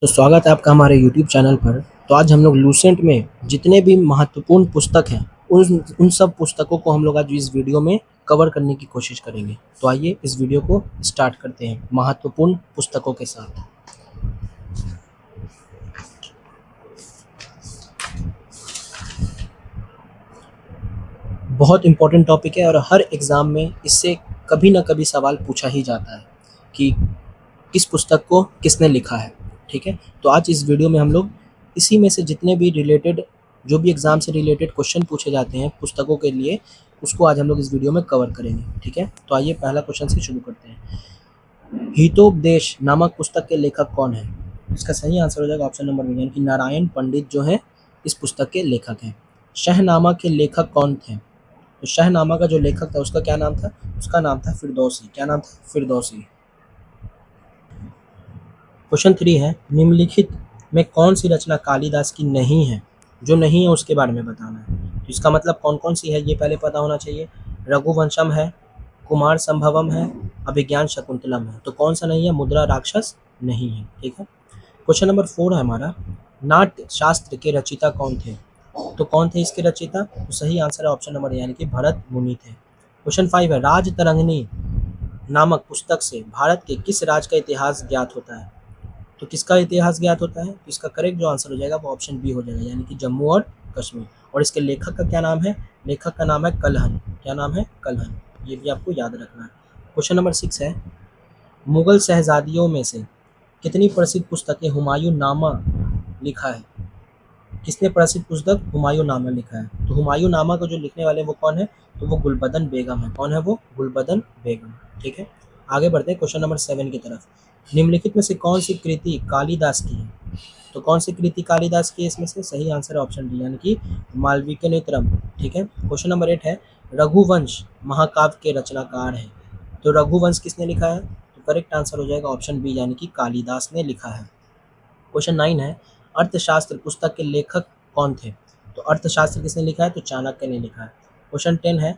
तो स्वागत है आपका हमारे यूट्यूब चैनल पर। तो आज हम लोग लूसेंट में जितने भी महत्वपूर्ण पुस्तक हैं उन उन सब पुस्तकों को हम लोग आज इस वीडियो में कवर करने की कोशिश करेंगे। तो आइए इस वीडियो को स्टार्ट करते हैं महत्वपूर्ण पुस्तकों के साथ। बहुत इंपॉर्टेंट टॉपिक है और हर एग्ज़ाम में इससे कभी ना कभी सवाल पूछा ही जाता है कि किस पुस्तक को किसने लिखा है। ठीक है, तो आज इस वीडियो में हम लोग इसी में से जितने भी रिलेटेड जो भी एग्ज़ाम से रिलेटेड क्वेश्चन पूछे जाते हैं पुस्तकों के लिए, उसको आज हम लोग इस वीडियो में कवर करेंगे। ठीक है, तो आइए पहला क्वेश्चन से शुरू करते हैं। हितोपदेश नामक पुस्तक के लेखक कौन है? इसका सही आंसर हो जाएगा ऑप्शन नंबर बी, यानी कि नारायण पंडित जो है इस पुस्तक के लेखक हैं। शहनामा के लेखक कौन थे? तो शहनामा का जो लेखक था उसका क्या नाम था? उसका नाम था फिरदौसी। क्या नाम था? फिरदौसी। क्वेश्चन 3 है, निम्नलिखित में कौन सी रचना कालिदास की नहीं है? जो नहीं है उसके बारे में बताना है। तो इसका मतलब कौन कौन सी है ये पहले पता होना चाहिए। रघुवंशम है, कुमार संभवम है, अभिज्ञान शकुंतलम है। तो कौन सा नहीं है? मुद्रा राक्षस नहीं है। ठीक है, क्वेश्चन नंबर 4 है हमारा, नाट्य शास्त्र के रचयिता कौन थे? तो कौन थे इसके रचयिता? तो सही आंसर है ऑप्शन नंबर, यानी कि भरत मुनि थे। क्वेश्चन 5 है, राज तरंगिणी नामक पुस्तक से भारत के किस राज्य का इतिहास ज्ञात होता है? तो किसका इतिहास ज्ञात होता है? तो इसका करेक्ट जो आंसर हो जाएगा वो ऑप्शन बी हो जाएगा, यानी कि जम्मू और कश्मीर। और इसके लेखक का क्या नाम है? लेखक का नाम है कल्हन। क्या नाम है? कल्हन। ये भी आपको याद रखना है। क्वेश्चन नंबर 6 है, मुगल शहजादियों में से कितनी प्रसिद्ध पुस्तकें हुमायूं नामा लिखा है? किसने प्रसिद्ध पुस्तक हुमायूं नामा लिखा है? तो हुमायूं नामा को जो लिखने वाले वो कौन है? तो वो गुलबदन बेगम है। कौन है वो? गुलबदन बेगम। ठीक है, आगे बढ़ते हैं क्वेश्चन नंबर 7 की तरफ। निम्नलिखित में से कौन सी कृति कालिदास की है? तो कौन सी कृति कालिदास की है इसमें से? सही आंसर है ऑप्शन डी, यानी कि मालविकेनेत्रम। ठीक है, क्वेश्चन नंबर 8 है, रघुवंश महाकाव्य के रचनाकार है। तो रघुवंश किसने लिखा है? तो करेक्ट आंसर हो जाएगा ऑप्शन बी, यानी कि कालिदास ने लिखा है। क्वेश्चन 9 है, अर्थशास्त्र पुस्तक के लेखक कौन थे? तो अर्थशास्त्र किसने लिखा है? तो चाणक्य ने लिखा है। क्वेश्चन 10 है,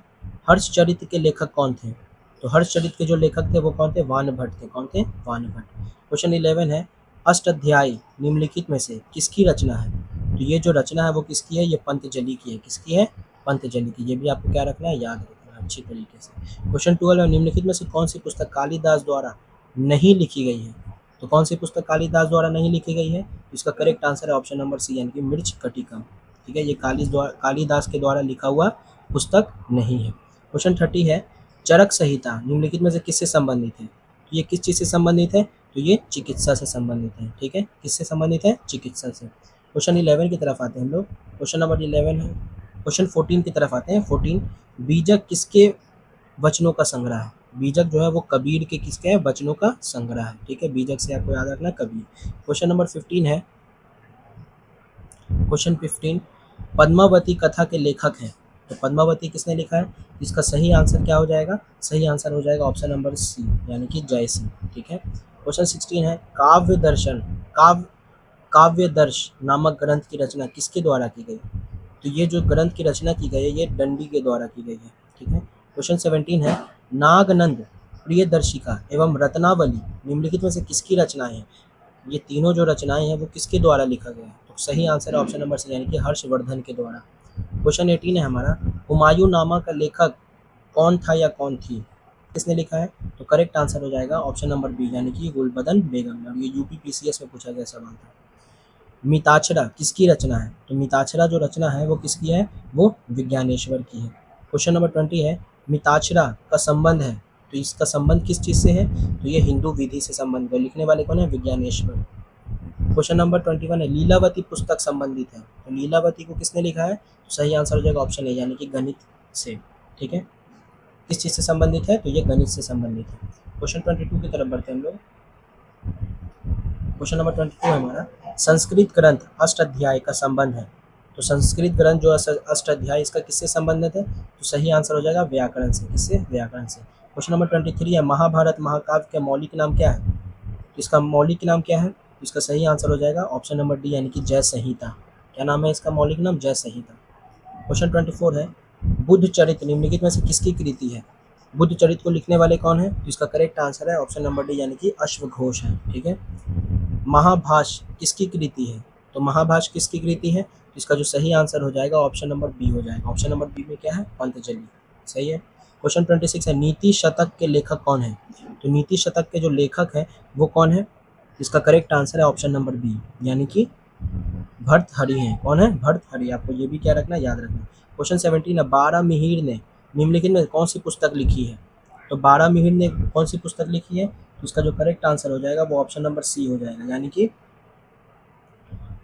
हर्षचरित के लेखक कौन थे? तो हर्षचरित के जो लेखक थे वो कौन थे? वानभट्ट थे। कौन थे? वानभट्ट। क्वेश्चन 11 है, अष्टाध्यायी निम्नलिखित में से किसकी रचना है? तो ये जो रचना है वो किसकी है? ये पंतजलि की है। किसकी है? पंतजलि की। ये भी आपको क्या रखना है? याद रखना है अच्छी तरीके से। क्वेश्चन 12 है, निम्नलिखित में से कौन सी पुस्तक कालिदास द्वारा नहीं लिखी गई है? तो कौन सी पुस्तक कालिदास द्वारा नहीं लिखी गई है? इसका करेक्ट आंसर है ऑप्शन नंबर सी, यानी कि मृच्छ कटिकम। ठीक है, ये कालिदास के द्वारा लिखा हुआ पुस्तक नहीं है। क्वेश्चन 30 है, चरक संहिता निम्नलिखित में से किससे संबंधित है? तो ये किस चीज़ से संबंधित है? तो ये चिकित्सा से संबंधित है। ठीक है, किससे संबंधित है? चिकित्सा से। क्वेश्चन 11 की तरफ आते हैं हम लोग। क्वेश्चन नंबर 11 है, क्वेश्चन 14 की तरफ आते हैं। 14, बीजक किसके वचनों का संग्रह है? बीजक जो है वो कबीर के किसके है? वचनों का संग्रह है। ठीक है, बीजक से आपको याद रखना कबीर। क्वेश्चन नंबर 15 है, क्वेश्चन 15, पद्मावती कथा के लेखक हैं। तो पद्मावती किसने लिखा है? इसका सही आंसर क्या हो जाएगा? सही आंसर हो जाएगा ऑप्शन नंबर सी, यानी कि जयसिंह। ठीक है, क्वेश्चन 16 है, काव्य दर्शन काव्य दर्श नामक ग्रंथ की रचना किसके द्वारा की गई? तो ये जो ग्रंथ की रचना की गई है ये दंडी के द्वारा की गई है। ठीक है, क्वेश्चन 17 है, नागनंद प्रियदर्शिका एवं रत्नावली निम्नलिखित में से किसकी रचनाएं हैं? ये तीनों जो रचनाएं हैं वो किसके द्वारा लिखा गया है? तो सही आंसर है ऑप्शन नंबर सी, यानी कि हर्षवर्धन के द्वारा। क्वेश्चन 18 है हमारा, हुमायूं नामा का लेखक कौन था या कौन थी? किसने लिखा है? तो करेक्ट आंसर हो जाएगा ऑप्शन नंबर बी, यानी कि गुलबदन बेगम। और ये यूपीपीसीएस में पूछा गया सवाल था। मिताक्षरा किसकी रचना है? तो मिताक्षरा जो रचना है वो किसकी है? वो विज्ञानेश्वर की है। क्वेश्चन नंबर 20 है, मिताक्षरा का संबंध है, तो इसका संबंध किस चीज़ से है? तो ये हिंदू विधि से संबंध है। लिखने वाले कौन है? विज्ञानेश्वर। क्वेश्चन नंबर 21 है, लीलावती पुस्तक संबंधित है। तो लीलावती को किसने लिखा है? तो सही आंसर हो जाएगा ऑप्शन ए, यानी कि गणित से। ठीक है, किस चीज़ से संबंधित है? तो ये गणित से संबंधित है। क्वेश्चन 22 की तरफ बढ़ते हैं हम लोग। क्वेश्चन नंबर 22 है हमारा, संस्कृत ग्रंथ अष्टाध्याय का संबंध है। तो संस्कृत ग्रंथ जो अष्टाध्याय इसका किससे संबंधित है? तो सही आंसर हो जाएगा व्याकरण से। किससे? व्याकरण से। क्वेश्चन नंबर 23 है, महाभारत महाकाव्य का मौलिक नाम क्या है? तो इसका मौलिक नाम क्या है? तो इसका सही आंसर हो जाएगा ऑप्शन नंबर डी, यानी कि जय संहिता। क्या नाम है इसका मौलिक नाम? जय संहिता। क्वेश्चन 24 है, बुद्ध चरित्र निम्नलिखित में से किसकी कृति है? बुद्ध चरित्र को लिखने वाले कौन है? तो इसका करेक्ट आंसर है ऑप्शन नंबर डी, यानी कि अश्वघोष है। ठीक है, महाभाष किसकी कृति है? तो महाभाष किसकी कृति है? तो इसका जो सही आंसर हो जाएगा ऑप्शन नंबर बी हो जाएगा। ऑप्शन नंबर बी में क्या है? पंतजलि। सही है। क्वेश्चन 26 है, नीति शतक के लेखक कौन है? तो नीति शतक के जो लेखक है वो कौन है? इसका करेक्ट आंसर है ऑप्शन नंबर बी, यानी कि भर्तृहरि हैं। कौन है? भर्तृहरि। आपको ये भी क्या रखना, याद रखना। क्वेश्चन 17 है, बारहमिहिर ने निम्नलिखित में कौन सी पुस्तक लिखी है? तो बारहमिहिर ने कौन सी पुस्तक लिखी है? तो इसका जो करेक्ट आंसर हो जाएगा वो ऑप्शन नंबर सी हो जाएगा, यानी कि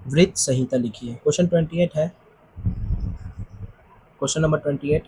वृत्त संहिता लिखी है। क्वेश्चन 28 है, क्वेश्चन नंबर 28,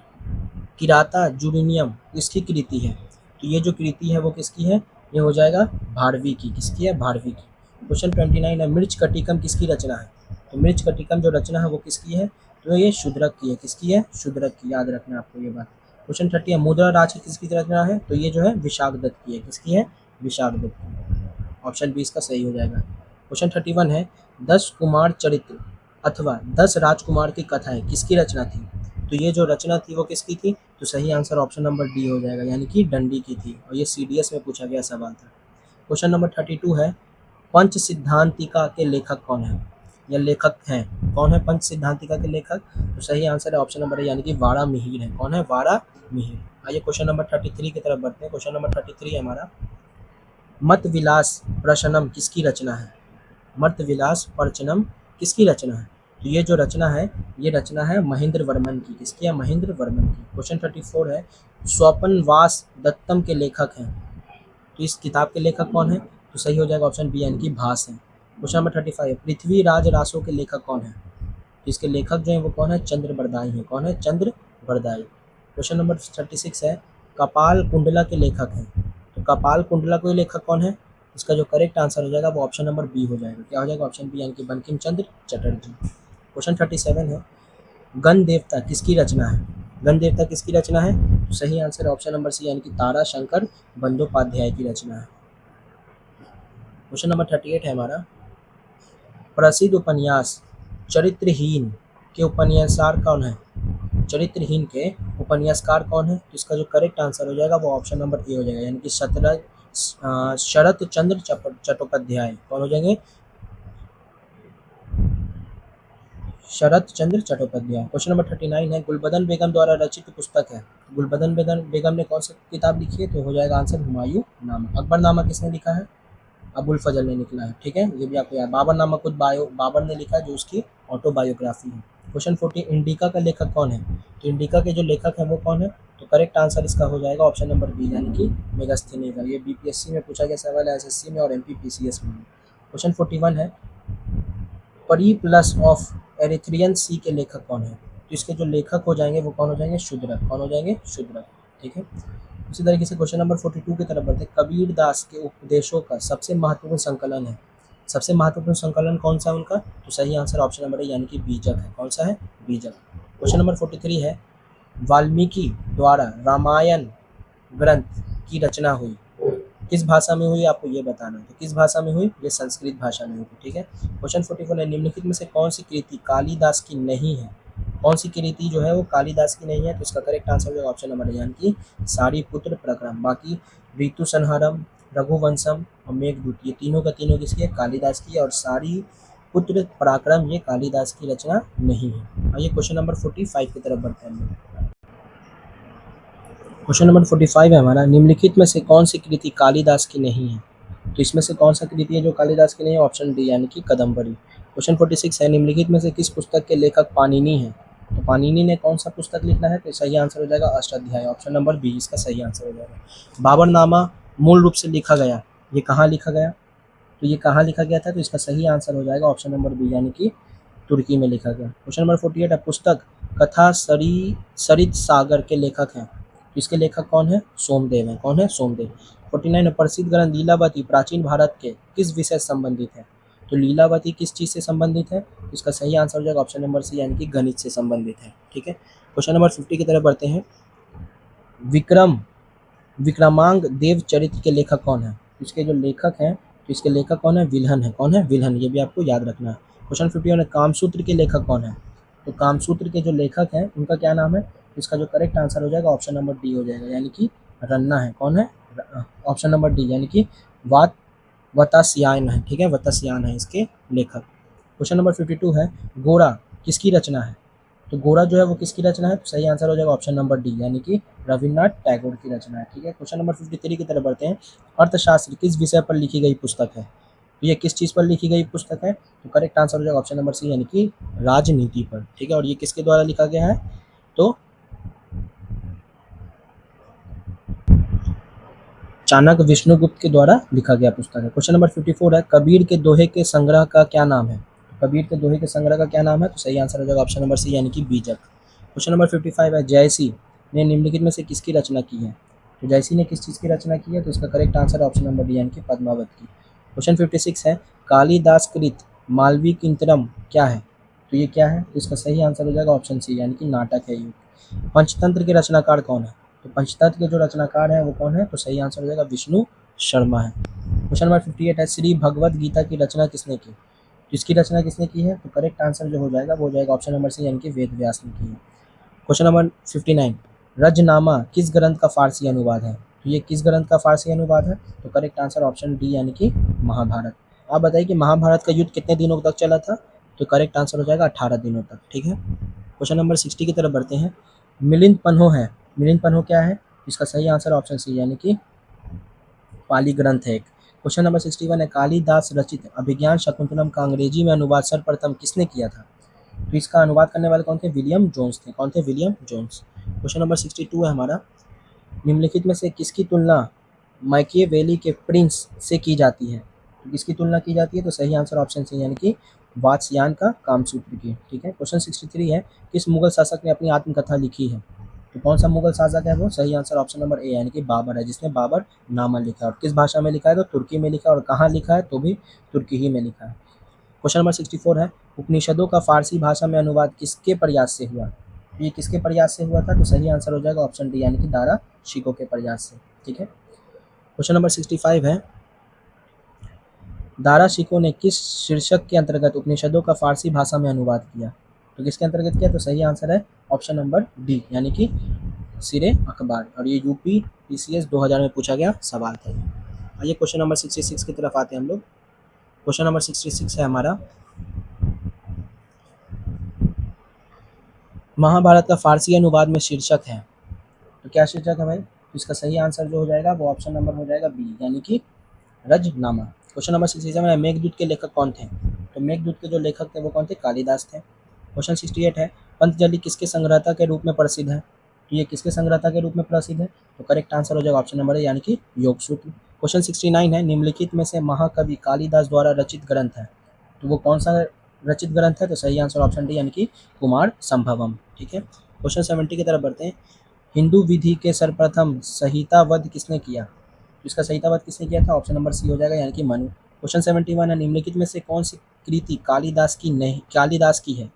किराता जुडिनियम किसकी कृति है? तो ये जो कृति है वो किसकी है? ये हो जाएगा भारवी की। किसकी है? भारवी की। क्वेश्चन 29 है, मृच कटिकम किसकी रचना है? तो मृच कटिकम जो रचना है वो किसकी है? तो ये शूद्रक की है। किसकी है? शूद्रक की। याद रखना आपको ये बात। क्वेश्चन 30 है, मुद्रा राज किसकी रचना है? तो ये जो है विशाखदत्त की है। किसकी है? विशाखदत्त की। ऑप्शन बी इसका सही हो जाएगा। क्वेश्चन 31 है, 10 कुमार चरित्र अथवा 10 राजकुमार की कथाएं किसकी रचना थी? तो ये जो रचना थी वो किसकी थी? तो सही आंसर ऑप्शन नंबर डी हो जाएगा, यानी कि दंडी की थी। और ये सीडीएस में पूछा गया सवाल था। क्वेश्चन नंबर 32 है, पंच सिद्धांतिका के लेखक कौन है? या लेखक हैं? कौन है पंच सिद्धांतिका के लेखक? तो सही आंसर है ऑप्शन नंबर ए, यानी कि वारामिहिर है। कौन है? वारामिहिर। आइए क्वेश्चन नंबर 33 की तरफ बढ़ते हैं। क्वेश्चन नंबर 33 है हमारा, मत विलास प्रश्नम किसकी रचना है? मत विलास प्रश्नम किसकी रचना है? तो ये जो रचना है ये रचना है महेंद्र वर्मन की। किसकी है? महेंद्र वर्मन की। क्वेश्चन 34 है, स्वपनवास दत्तम के लेखक हैं। तो इस किताब के लेखक कौन है? तो सही हो जाएगा ऑप्शन बी, यानी कि भास है। क्वेश्चन नंबर 35, पृथ्वीराज रासो के लेखक कौन है? तो इसके लेखक जो है वो कौन है? चंद्र बरदाई है। कौन है? चंद्र बरदाई। क्वेश्चन नंबर 36 है, कपाल कुंडला के लेखक हैं। तो कपाल कुंडला के लेखक कौन है? इसका जो करेक्ट आंसर हो जाएगा वो ऑप्शन नंबर बी हो जाएगा। क्या हो जाएगा? ऑप्शन बी, यानी कि बंकिम चंद्र चटर्जी। क्वेश्चन 37 है, गण देवता किसकी रचना है? गण देवता किसकी रचना है? तो सही आंसर है ऑप्शन नंबर सी, यानी कि तारा शंकर बंदोपाध्याय की रचना है। क्वेश्चन नंबर 38 है हमारा, प्रसिद्ध उपन्यास चरित्रहीन के उपन्यासकार कौन है? चरित्रहीन के उपन्यासकार कौन है? तो इसका जो करेक्ट आंसर हो जाएगा वो ऑप्शन नंबर ए हो जाएगा, यानी कि शरत चंद्र चट्टोपाध्याय। कौन हो जाएंगे? शरत चंद्र चट्टोपाध्याय। क्वेश्चन नंबर 39 है, गुलबदन बेगम द्वारा रचित पुस्तक है। गुलबदन बेगम ने कौन सी किताब लिखी है? तो हो जाएगा आंसर हुमायूं नामा। अकबरनामा किसने लिखा है? अबुल फजल ने लिखा है। ठीक है, ये भी आपको याद। बाबरनामा खुद बाबर ने लिखा है, जो उसकी ऑटोबायोग्राफी है। क्वेश्चन 40, इंडिका का लेखक कौन है? तो इंडिका के जो लेखक हैं वो कौन है? तो करेक्ट आंसर इसका हो जाएगा ऑप्शन नंबर बी, यानी कि मेगास्थनीज। ये बीपीएससी में पूछा गया सवाल है, एसएससी में और एमपीपीसीएस में। क्वेश्चन 41 है, परिप्लस ऑफ एरिथ्रियन सी के लेखक कौन है? तो इसके जो लेखक हो जाएंगे वो कौन हो जाएंगे? शूद्रक। कौन हो जाएंगे? शूद्रक। ठीक है। उसी तरीके से क्वेश्चन नंबर 42 की तरफ बढ़ते हैं, कबीर दास के उपदेशों का सबसे महत्वपूर्ण संकलन है। सबसे महत्वपूर्ण संकलन कौन सा है उनका? तो सही आंसर ऑप्शन नंबर है, यानी कि बीजक है। कौन सा है? बीजक। क्वेश्चन नंबर 43 है, वाल्मीकि द्वारा रामायण ग्रंथ की रचना हुई, किस भाषा में हुई? आपको ये बताना है। तो किस भाषा में हुई? ये संस्कृत भाषा में हुई। ठीक है। क्वेश्चन 44 है, निम्नलिखित में से कौन सी कृति कालिदास की नहीं है? कौन सी कृति जो है वो कालिदास की नहीं है? तो इसका करेक्ट आंसर होगा ऑप्शन नंबर, यानी कि सारीपुत्र प्रक्रम। बाकी ऋतु संहारम, रघुवंशम और मेघदूत, ये तीनों का तीनों किसकी है? कालिदास की। और सारीपुत्र पराक्रम ये कालिदास की रचना नहीं है। आइए क्वेश्चन नंबर 45 की तरफ बढ़ते हैं हम लोग। क्वेश्चन नंबर 45 है हमारा, निम्नलिखित में से कौन सी कृति कालिदास की नहीं है? तो इसमें से कौन सा कृति है जो कालिदास की नहीं है? ऑप्शन डी, यानी कि कदम्बरी। क्वेश्चन 46 है, निम्नलिखित में से किस पुस्तक के लेखक पाणिनि है? तो पाणिनि ने कौन सा पुस्तक लिखना है? तो सही आंसर हो जाएगा अष्टाध्यायी। ऑप्शन नंबर बी इसका सही आंसर हो जाएगा। बाबरनामा मूल रूप से लिखा गया, ये कहाँ लिखा गया? तो ये कहाँ लिखा गया था? तो इसका सही आंसर हो जाएगा ऑप्शन नंबर बी, यानी कि तुर्की में लिखा गया। क्वेश्चन नंबर 48 है, पुस्तक कथा सरित सागर के लेखक हैं। तो इसके लेखक कौन है? सोमदेव है। कौन है? सोमदेव। 49 है, प्रसिद्ध ग्रंथ लीलावती प्राचीन भारत के किस विषय से संबंधित है? तो लीलावती किस चीज़ से संबंधित है? तो इसका सही आंसर हो जाएगा ऑप्शन नंबर सी, यानी कि गणित से संबंधित है। ठीक है। क्वेश्चन नंबर 50 की तरफ बढ़ते हैं, विक्रमांग देव चरित्र के लेखक कौन है? इसके जो लेखक हैं, तो इसके लेखक कौन है? विल्हन है। कौन है? विल्हन। ये भी आपको याद रखना है। क्वेश्चन 51 है, कामसूत्र के लेखक कौन है? तो कामसूत्र के जो लेखक हैं उनका क्या नाम है? इसका जो करेक्ट आंसर हो जाएगा ऑप्शन नंबर डी हो जाएगा, यानी कि रन्ना है। कौन है? ऑप्शन नंबर डी, यानी कि वतास्यान है, ठीक है, वतास्यान है इसके लेखक। क्वेश्चन नंबर 52 है, गोरा किसकी रचना है? तो गोरा जो है वो किसकी रचना है? तो सही आंसर हो जाएगा ऑप्शन नंबर डी, यानी कि रविन्द्रनाथ टैगोर की रचना है, ठीक है। क्वेश्चन नंबर 53 की तरफ बढ़ते हैं। अर्थशास्त्र किस विषय पर लिखी गई पुस्तक है? तो ये किस चीज़ पर लिखी गई पुस्तक है? तो करेक्ट आंसर हो जाएगा ऑप्शन नंबर सी, यानी कि राजनीति पर, ठीक है। और ये किसके द्वारा लिखा गया है? तो चाणक्य विष्णुगुप्त के द्वारा लिखा गया पुस्तक है। क्वेश्चन नंबर 54 है, कबीर के दोहे के संग्रह का क्या नाम है? तो कबीर के दोहे के संग्रह का क्या नाम है? तो सही आंसर हो जाएगा ऑप्शन नंबर सी, यानी कि बीजक। क्वेश्चन नंबर 55 है, जयसी ने निम्नलिखित में से किसकी रचना की है? तो जयसी ने किस चीज़ की रचना की है? तो इसका correct answer option number D, यानी कि पद्मावत की। क्वेश्चन 56 है, कालिदास कृत मालवी किंतरम क्या है? तो ये क्या है? तो इसका सही आंसर हो जाएगा ऑप्शन सी, यानी कि नाटक है ये। पंचतंत्र के रचनाकार कौन है? तो पंचतंत्र के जो रचनाकार हैं वो कौन है? तो सही आंसर हो जाएगा विष्णु शर्मा है। क्वेश्चन नंबर 58 है, श्री भगवद गीता की रचना किसने की? तो इसकी रचना किसने की है? तो करेक्ट आंसर जो हो जाएगा वो हो जाएगा ऑप्शन नंबर सी, यानी कि वेद व्यास ने की है। क्वेश्चन नंबर 59, रजनामा किस ग्रंथ का फारसी अनुवाद है? तो ये किस ग्रंथ का फारसी अनुवाद है? तो करेक्ट आंसर ऑप्शन डी, यानी कि महाभारत। आप बताइए कि महाभारत का युद्ध कितने दिनों तक चला था? तो करेक्ट आंसर हो जाएगा 18 दिनों तक, ठीक है। क्वेश्चन नंबर 60 की तरफ बढ़ते हैं। मिलिंद पन्हो है, मिलिंद पन्हो क्या है? इसका सही आंसर ऑप्शन सी, यानी कि पाली ग्रंथ है एक। क्वेश्चन नंबर 61 है, कालिदास रचित अभिज्ञान शकुंतलम का अंग्रेजी में अनुवाद सर्वप्रथम किसने किया था? तो इसका अनुवाद करने वाले कौन थे? विलियम जोन्स थे। कौन थे? William Jones. क्वेश्चन नंबर 62 है हमारा, निम्नलिखित में से किसकी तुलना मैकियावेली के प्रिंस से की जाती है? तो किसकी तुलना की जाती है? तो सही आंसर ऑप्शन सी, यानी कि वात्स्यायन का कामसूत्र की, ठीक है। क्वेश्चन 63 है, किस मुगल शासक ने अपनी आत्मकथा लिखी है? तो कौन सा मुगल शासक है वो? सही आंसर ऑप्शन नंबर ए, यानी कि बाबर है, जिसने बाबर नामा लिखा है। और किस भाषा में लिखा है? तो तुर्की में लिखा है। और कहाँ लिखा है? तो भी तुर्की ही में लिखा है। क्वेश्चन नंबर 64 है, उपनिषदों का फारसी भाषा में अनुवाद किसके प्रयास से हुआ? तो ये किसके प्रयास से हुआ था? तो सही आंसर हो जाएगा ऑप्शन डी, यानी कि दारा शिकोह के प्रयास से, ठीक है। क्वेश्चन नंबर 65 है, दारा शिकोह ने किस शीर्षक के अंतर्गत उपनिषदों का फारसी भाषा में अनुवाद किया? तो किसके अंतर्गत किया? तो सही आंसर है ऑप्शन नंबर डी, यानी कि सिरे अखबार। और ये यूपी पीसीएस 2000 में पूछा गया सवाल था। आइए क्वेश्चन नंबर 66 की तरफ आते हैं हम लोग। क्वेश्चन नंबर 66 है हमारा, महाभारत का फारसी अनुवाद में शीर्षक है, तो क्या शीर्षक है भाई? तो इसका सही आंसर जो हो जाएगा वो ऑप्शन नंबर हो जाएगा बी, यानी कि रजनामा। क्वेश्चन नंबर 67 है, मेघदूत के लेखक कौन थे? तो मेघदूत के जो लेखक थे वो कौन थे? कालिदास थे। क्वेश्चन 68 है, पतंजलि किसके संग्रहता के रूप में प्रसिद्ध है? तो ये किसके संग्रहता के रूप में प्रसिद्ध है? तो करेक्ट आंसर हो जाएगा ऑप्शन नंबर ए, यानी कि योग सूत्र। क्वेश्चन 69 है, निम्नलिखित में से महाकवि कालिदास द्वारा रचित ग्रंथ है, तो वो कौन सा रचित ग्रंथ है? तो सही आंसर ऑप्शन डी, यानी कि कुमार संभवम, ठीक है। क्वेश्चन 70 की तरफ बढ़ते हैं। हिंदू विधि के सर्वप्रथम संहितावध किसने किया? तो इसका संहितावध किसने किया था? ऑप्शन नंबर सी हो जाएगा, यानी कि मनु। क्वेश्चन 71 है, निम्नलिखित में से कौन सी कृति कालिदास की नहीं, कालिदास की है?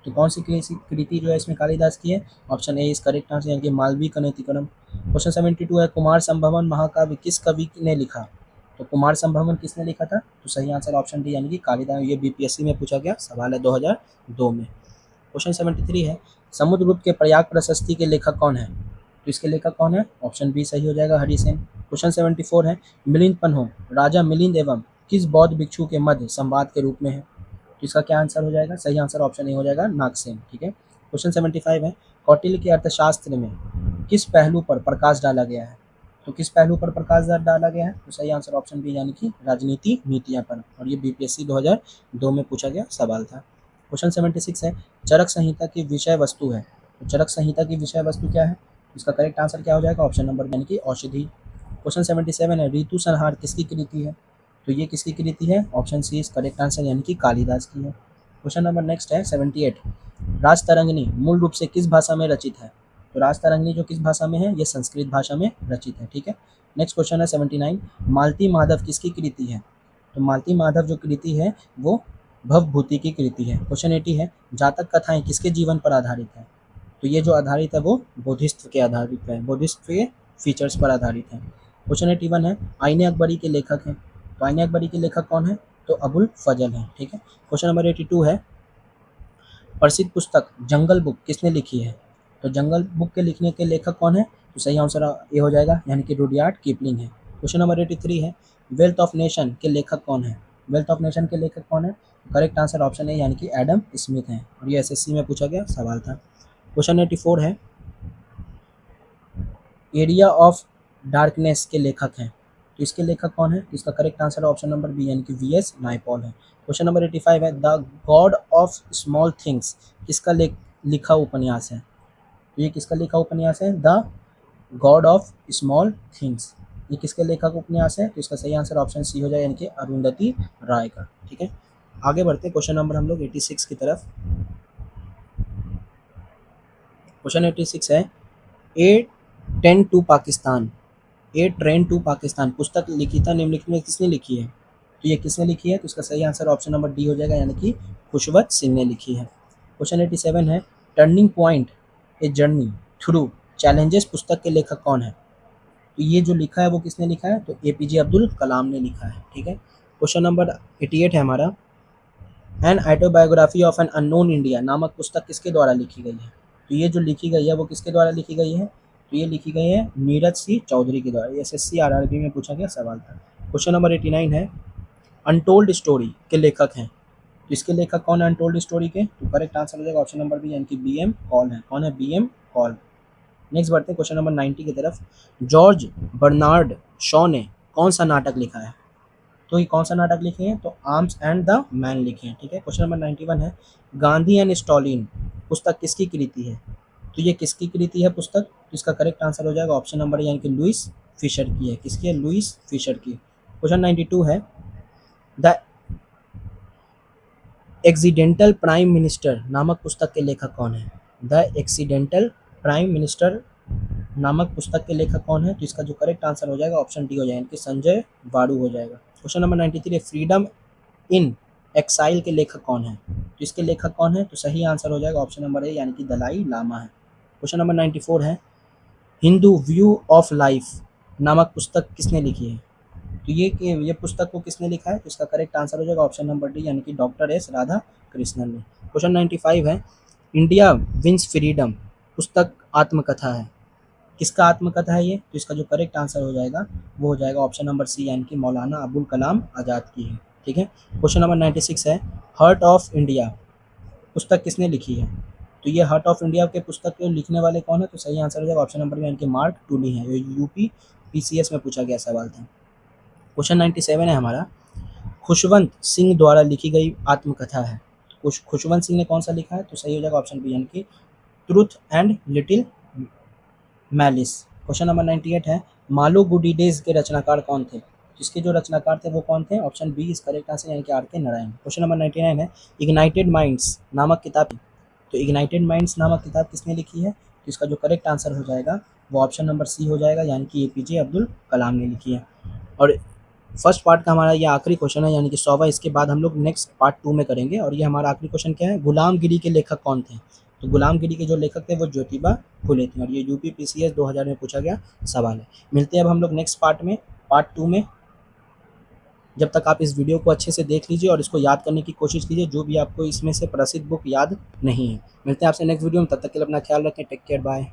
तो कौन सी कृति जो है इसमें कालिदास की है? Option A is correct answer, यानी कि मालवी कनतिकरम। क्वेश्चन 72 है, कुमार संभवन महाकाव्य किस कवि ने लिखा? तो कुमार संभवन किसने लिखा था? तो सही आंसर ऑप्शन डी, यानी कि कालिदास। ये बीपीएससी में पूछा गया सवाल है 2002 में। क्वेश्चन 73 है, समुद्रगुप्त के प्रयाग प्रशस्ति के लेखक कौन है? तो इसके लेखक कौन है? ऑप्शन बी सही हो जाएगा, हरिसेन। क्वेश्चन 74 है, मिलिंद पन्हो राजा मिलिंद एवं किस बौद्ध भिक्षु के मध्य संवाद के रूप में है? तो इसका क्या आंसर हो जाएगा? सही आंसर ऑप्शन ए हो जाएगा, नागसेन, ठीक है। क्वेश्चन 75 है, कौटिल्य के अर्थशास्त्र में किस पहलू पर प्रकाश डाला गया है? तो किस पहलू पर प्रकाश डाला गया है? तो सही आंसर ऑप्शन बी, यानी कि राजनीति नीतियां पर। और ये बीपीएससी 2002 में पूछा गया सवाल था। क्वेश्चन 76 है, चरक संहिता की विषय वस्तु है, तो चरक संहिता की विषय वस्तु क्या है? इसका करेक्ट आंसर क्या हो जाएगा? ऑप्शन नंबर, यानी कि औषधि। क्वेश्चन 77 है, ऋतु संहार किसकी कृति है? तो ये किसकी कृति है? Option C is correct answer, यानी कि कालिदास की है। क्वेश्चन नंबर नेक्स्ट है 78, राजतरंगिणी मूल रूप से किस भाषा में रचित है? तो राजतरंगिणी जो किस भाषा में है? ये संस्कृत भाषा में रचित है, ठीक है। नेक्स्ट क्वेश्चन है 79, मालती माधव किसकी कृति है? तो मालती माधव जो कृति है वो भवभूति की कृति है। क्वेश्चन 80 है, जातक कथाएं किसके जीवन पर आधारित है? तो ये जो आधारित है वो बोधिस्त्व के आधारित है, बोधिस्त्व के फीचर्स पर आधारित है। क्वेश्चन 81 है, आईने अकबरी के लेखक हैं, तो आईने अकबरी के लेखक कौन है? तो अबुल फजल है, ठीक है। क्वेश्चन नंबर 82 है, प्रसिद्ध पुस्तक जंगल बुक किसने लिखी है? तो जंगल बुक के लिखने के लेखक कौन है? तो सही आंसर ये हो जाएगा, यानी कि रुडयार्ड किपलिंग है। क्वेश्चन नंबर 83 है वेल्थ ऑफ नेशन के लेखक कौन है? वेल्थ ऑफ नेशन के लेखक कौन है? करेक्ट आंसर ऑप्शन है यानी कि एडम स्मिथ हैं और ये एसएससी में पूछा गया सवाल था। क्वेश्चन 84 है एरिया ऑफ डार्कनेस के लेखक हैं, तो इसके लेखक कौन है? तो इसका correct answer option number B यानी कि वीएस नायपॉल है। क्वेश्चन नंबर 85 है the God of Small Things किसका लिखा उपन्यास है? तो ये किसका लिखा उपन्यास है? The God of Small things, ये किसके लेखक उपन्यास है? तो इसका सही आंसर ऑप्शन सी हो जाए यानी कि अरुंधति राय का। ठीक है, आगे बढ़ते हैं क्वेश्चन नंबर हम लोग 86 की तरफ। क्वेश्चन 86 है a train to Pakistan, a train to Pakistan पुस्तक लिखी था निम्नलिखित में किसने लिखी है? तो ये किसने लिखी है? तो इसका सही आंसर ऑप्शन नंबर डी हो जाएगा यानी कि खुशवंत सिंह ने लिखी है। क्वेश्चन 87 है turning point a journey through challenges पुस्तक के लेखक कौन है? तो ये जो लिखा है वो किसने लिखा है? तो एपीजे अब्दुल कलाम ने लिखा है। ठीक है, क्वेश्चन नंबर 88 है हमारा an autobiography of an unknown India नामक पुस्तक किसके द्वारा लिखी गई है? तो ये जो लिखी गई है वो किसके द्वारा लिखी गई है? तो ये लिखी गई है नीरज सी चौधरी के द्वारा। एसएससी आरआरबी में पूछा गया सवाल था। क्वेश्चन नंबर 89 है अनटोल्ड स्टोरी के लेखक हैं, तो इसके लेखक कौन है अनटोल्ड स्टोरी के? तो करेक्ट आंसर हो जाएगा ऑप्शन नंबर बी यानी कि बीएम कॉल है। कौन है? BM call. नेक्स्ट बढ़ते हैं क्वेश्चन नंबर 90 की तरफ। जॉर्ज बर्नार्ड शॉ ने कौन सा नाटक लिखा है? तो ये कौन सा नाटक लिखे हैं? तो आर्म्स एंड द मैन लिखे हैं। ठीक है, क्वेश्चन नंबर 91 है गांधी एंड स्टॉलिन पुस्तक किसकी कृति है? तो ये किसकी कृति है पुस्तक? तो इसका करेक्ट आंसर हो जाएगा ऑप्शन नंबर यानी कि लुइस फिशर की है। किसकी है? लुइस फिशर की। क्वेश्चन 92 है द एक्सीडेंटल प्राइम मिनिस्टर नामक पुस्तक के लेखक कौन है? द एक्सीडेंटल प्राइम मिनिस्टर नामक पुस्तक के लेखक कौन है? तो इसका जो करेक्ट आंसर हो जाएगा ऑप्शन डी हो जाएगा कि संजय बारू हो जाएगा। Question number 93 Freedom in Exile के लेखक कौन है? तो इसके लेखक कौन है? तो सही आंसर हो जाएगा ऑप्शन नंबर ए यानी कि दलाई लामा है। क्वेश्चन नंबर 94 है हिंदू व्यू ऑफ लाइफ नामक पुस्तक किसने लिखी है? तो ये पुस्तक को किसने लिखा है? तो इसका करेक्ट आंसर हो जाएगा ऑप्शन नंबर डी यानी कि डॉक्टर एस राधा कृष्णन ने। क्वेश्चन 95 है इंडिया विंस फ्रीडम पुस्तक आत्मकथा है, किसका आत्मकथा है ये? तो इसका जो करेक्ट आंसर हो जाएगा वो हो जाएगा ऑप्शन नंबर सी यानी कि मौलाना अबुल कलाम आज़ाद की है। ठीक है, क्वेश्चन नंबर 96 है हार्ट ऑफ इंडिया पुस्तक किसने लिखी है? तो ये हार्ट ऑफ इंडिया के पुस्तक के लिखने वाले कौन है? तो सही आंसर हो जाएगा ऑप्शन नंबर यानी कि मार्क टूली है। ये यूपी पीसीएस में पूछा गया सवाल था। क्वेश्चन 97 है हमारा खुशवंत सिंह द्वारा लिखी गई आत्मकथा है, खुशवंत सिंह ने कौन सा लिखा है? तो सही हो जाएगा ऑप्शन बी यानी कि truth and little malice. Question number 98 है मालो गुडी डेज के रचनाकार कौन थे? जिसके जो रचनाकार थे वो कौन थे? ऑप्शन बी इस करेक्ट आंसर यानी कि आर के नारायण। क्वेश्चन नंबर 99 है इग्नाइटेड माइंड्स नामक किताब, तो इग्नाइटेड माइंड्स नामक किताब किसने लिखी है? तो इसका जो करेक्ट आंसर हो जाएगा वो ऑप्शन नंबर सी हो जाएगा यानी कि एपीजे अब्दुल कलाम ने लिखी है। और फर्स्ट पार्ट का हमारा ये आखिरी क्वेश्चन है यानी कि 100वां, इसके बाद हम लोग नेक्स्ट पार्ट 2 में करेंगे। और ये हमारा आखिरी क्वेश्चन क्या है गुलामगिरी के लेखक कौन थे? तो गुलामगिरी के जो लेखक थे वो ज्योतिबा फुले थे और ये यूपी पीसीएस 2000 में पूछा गया सवाल है। मिलते हैं अब हम लोग नेक्स्ट पार्ट में, पार्ट 2 में। जब तक आप इस वीडियो को अच्छे से देख लीजिए और इसको याद करने की कोशिश कीजिए जो भी आपको इसमें से प्रसिद्ध बुक याद नहीं है। मिलते हैं आपसे नेक्स्ट वीडियो में, तब तक के लिए अपना ख्याल रखें। Take care, bye.